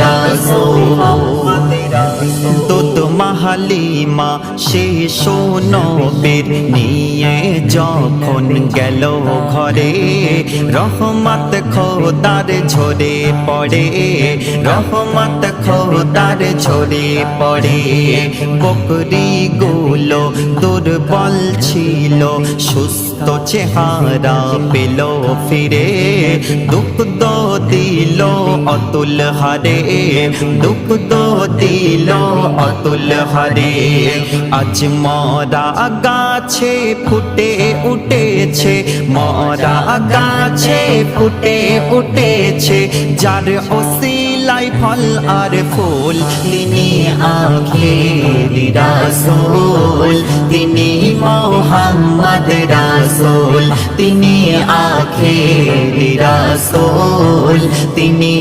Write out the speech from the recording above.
রাসূল। দুধ হালিমা শিশু নবীর নিয়ে যখন গেল ঘরে, রহমত খোদার ঝরে পড়ে, রহমত খোদার ঝরে পড়ে। বকরি গুলো দুর্বল ছিল, সুস্থ চেহারা পেল ফিরে, দুগ্ধ দিল অতুল হারে, দুগ্ধ দিল অতুল হারে। আজ মরা গাছে ফুটে উঠেছে, মরা গাছে ফুটে উঠেছে, যার ওসিলায় ফল আর ফুল, তিনি আখেরি রাসূল, তিনি মুহাম্মদ রাসূল, তিনি আখেরি রাসূল, তিনি